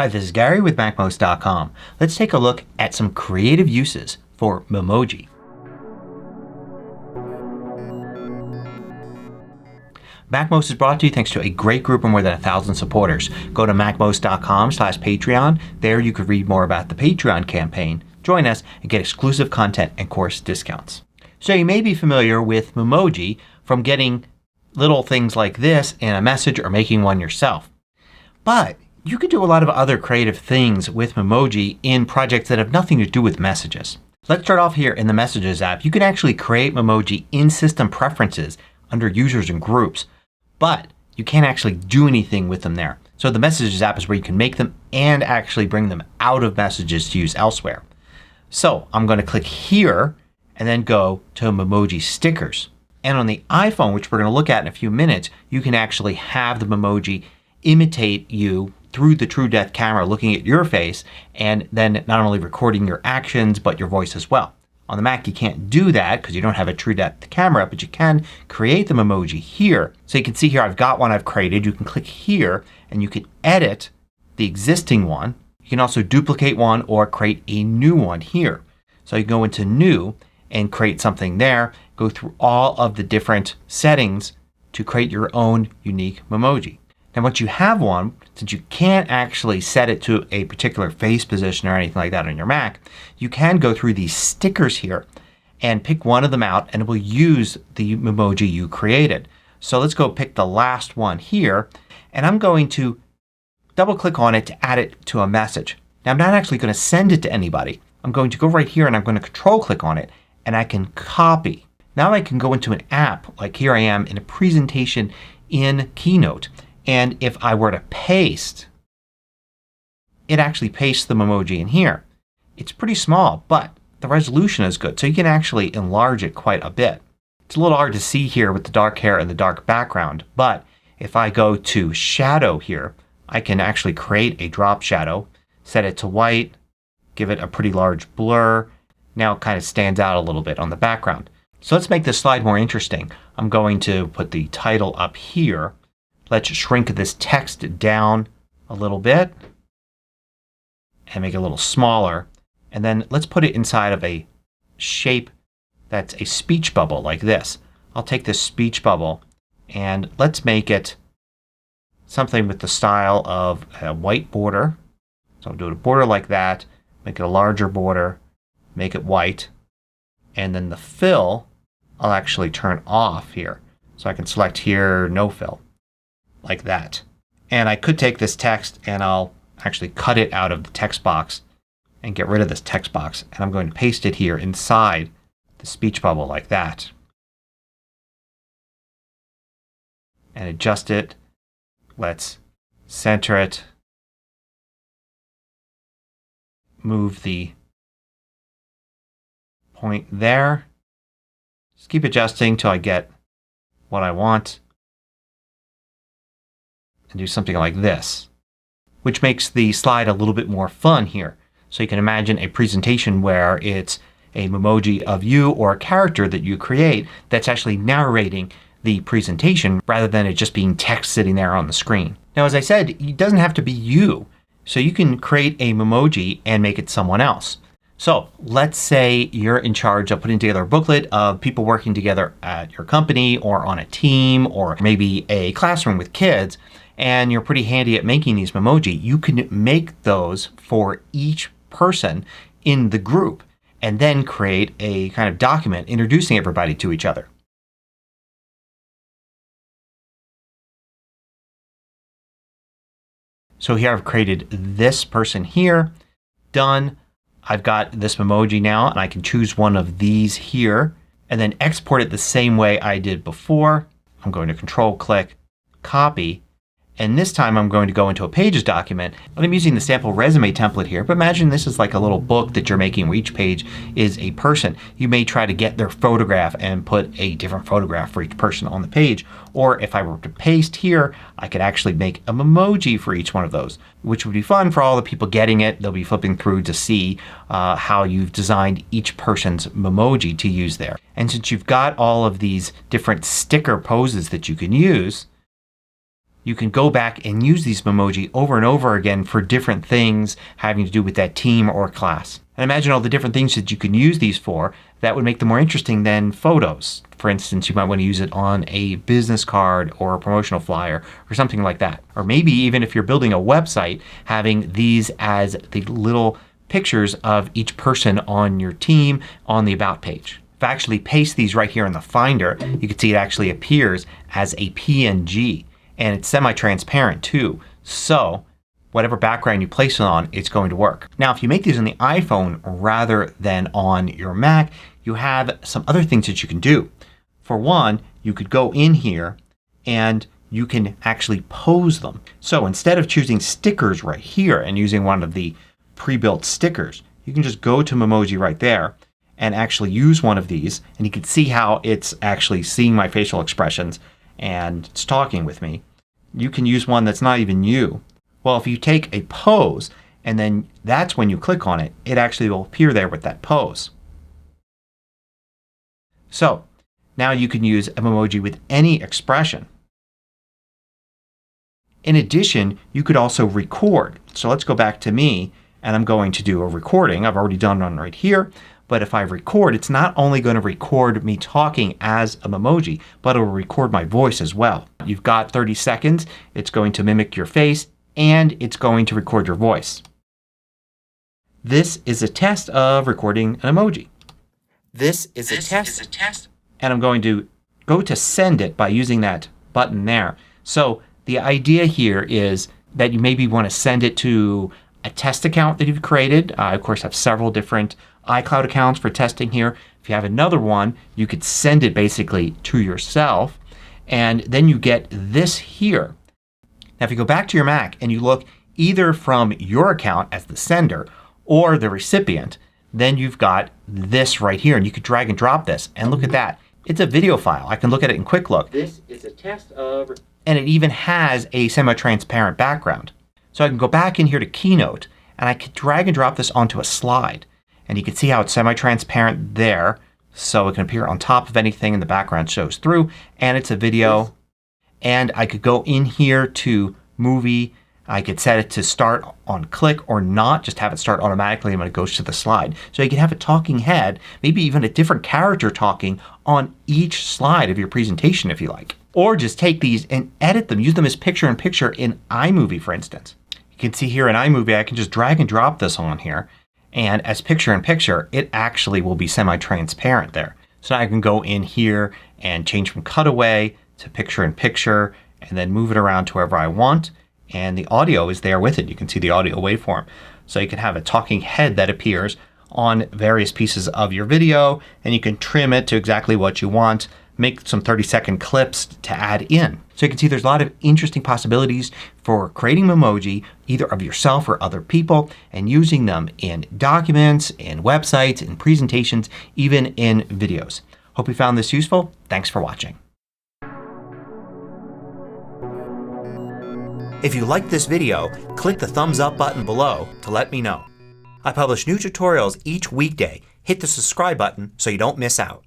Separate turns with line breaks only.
Hi, this is Gary with MACMOST.com. Let's take a look at some creative uses for Memoji. MACMOST is brought to you thanks to a great group of more than 1,000 supporters. Go to MACMOST.com/Patreon. There you can read more about the Patreon campaign, join us, and get exclusive content and course discounts. So you may be familiar with Memoji from getting little things like this in a message or making one yourself. But you could do a lot of other creative things with Memoji in projects that have nothing to do with messages. Let's start off here in the Messages app. You can actually create Memoji in System Preferences under Users and Groups, but you can't actually do anything with them there. So the Messages app is where you can make them and actually bring them out of Messages to use elsewhere. So I'm going to click here and then go to Memoji Stickers. And on the iPhone, which we're going to look at in a few minutes, you can actually have the Memoji imitate you through the True Depth camera looking at your face and then not only recording your actions but your voice as well. On the Mac you can't do that because you don't have a True Depth camera, but you can create the Memoji here. So you can see here I've got one I've created. You can click here and you can edit the existing one. You can also duplicate one or create a new one here. So you go into New and create something there. Go through all of the different settings to create your own unique Memoji. Now once you have one, since you can't actually set it to a particular face position or anything like that on your Mac, you can go through these stickers here and pick one of them out and it will use the Memoji you created. So let's go pick the last one here and I'm going to double click on it to add it to a message. Now I'm not actually going to send it to anybody. I'm going to go right here and I'm going to control click on it and I can copy. Now I can go into an app, like here I am in a presentation in Keynote. And if I were to paste, it actually pastes the Memoji in here. It's pretty small, but the resolution is good. So you can actually enlarge it quite a bit. It's a little hard to see here with the dark hair and the dark background. But if I go to shadow here, I can actually create a drop shadow, set it to white, give it a pretty large blur. Now it kind of stands out a little bit on the background. So let's make this slide more interesting. I'm going to put the title up here. Let's shrink this text down a little bit and make it a little smaller. And then let's put it inside of a shape that's a speech bubble like this. I'll take this speech bubble and let's make it something with the style of a white border. So I'll do a border like that, make it a larger border, make it white, and then the fill I'll actually turn off here. So I can select here no fill. Like that. And I could take this text and I'll actually cut it out of the text box and get rid of this text box. And I'm going to paste it here inside the speech bubble like that. And adjust it. Let's center it. Move the point there. Just keep adjusting till I get what I want. And do something like this, which makes the slide a little bit more fun here. So you can imagine a presentation where it's a Memoji of you or a character that you create that's actually narrating the presentation rather than it just being text sitting there on the screen. Now as I said, it doesn't have to be you. So you can create a Memoji and make it someone else. So let's say you're in charge of putting together a booklet of people working together at your company or on a team or maybe a classroom with kids. And you're pretty handy at making these Memoji. You can make those for each person in the group and then create a kind of document introducing everybody to each other. So here I've created this person here. Done. I've got this Memoji now and I can choose one of these here and then export it the same way I did before. I'm going to control click, copy. And this time I'm going to go into a Pages document. And I'm using the sample resume template here. But imagine this is like a little book that you're making where each page is a person. You may try to get their photograph and put a different photograph for each person on the page. Or if I were to paste here, I could actually make a Memoji for each one of those, which would be fun for all the people getting it. They'll be flipping through to see how you've designed each person's Memoji to use there. And since you've got all of these different sticker poses that you can use, you can go back and use these Memoji over and over again for different things having to do with that team or class. And imagine all the different things that you can use these for that would make them more interesting than photos. For instance, you might want to use it on a business card or a promotional flyer or something like that. Or maybe even if you're building a website, having these as the little pictures of each person on your team on the About page. If I actually paste these right here in the Finder, you can see it actually appears as a PNG. And it's semi-transparent too. So whatever background you place it on, it's going to work. Now if you make these on the iPhone rather than on your Mac, you have some other things that you can do. For one, you could go in here and you can actually pose them. So instead of choosing stickers right here and using one of the pre-built stickers, you can just go to Memoji right there and actually use one of these, and you can see how it's actually seeing my facial expressions and it's talking with me. You can use one that's not even you. Well, if you take a pose and then that's when you click on it, it actually will appear there with that pose. So now you can use a Memoji with any expression. In addition, you could also record. So let's go back to me and I'm going to do a recording. I've already done one right here. But if I record, it's not only going to record me talking as a Memoji, but it will record my voice as well. You've got 30 seconds. It's going to mimic your face and it's going to record your voice. This is a test of recording an emoji. This is a test. And I'm going to go to send it by using that button there. So the idea here is that you maybe want to send it to a test account that you've created. I, of course, have several different iCloud accounts for testing here. If you have another one, you could send it basically to yourself and then you get this here. Now if you go back to your Mac and you look either from your account as the sender or the recipient, then you've got this right here and you could drag and drop this and look at that. It's a video file. I can look at it in quick look. This is a test of... And it even has a semi-transparent background. So I can go back in here to Keynote and I can drag and drop this onto a slide. And you can see how it's semi-transparent there. So it can appear on top of anything and the background shows through. And it's a video. And I could go in here to Movie. I could set it to start on click or not. Just have it start automatically when it goes to the slide. So you can have a talking head, maybe even a different character talking on each slide of your presentation if you like. Or just take these and edit them. Use them as picture-in-picture in iMovie, for instance. You can see here in iMovie I can just drag and drop this on here. And as picture-in-picture, it actually will be semi-transparent there. So now I can go in here and change from cutaway to picture-in-picture and then move it around to wherever I want. And the audio is there with it. You can see the audio waveform. So you can have a talking head that appears on various pieces of your video and you can trim it to exactly what you want. Make some 30-second clips to add in. So you can see there's a lot of interesting possibilities for creating Memoji either of yourself or other people and using them in documents, in websites, in presentations, even in videos. Hope you found this useful. Thanks for watching. If you liked this video, click the thumbs up button below to let me know. I publish new tutorials each weekday. Hit the subscribe button so you don't miss out.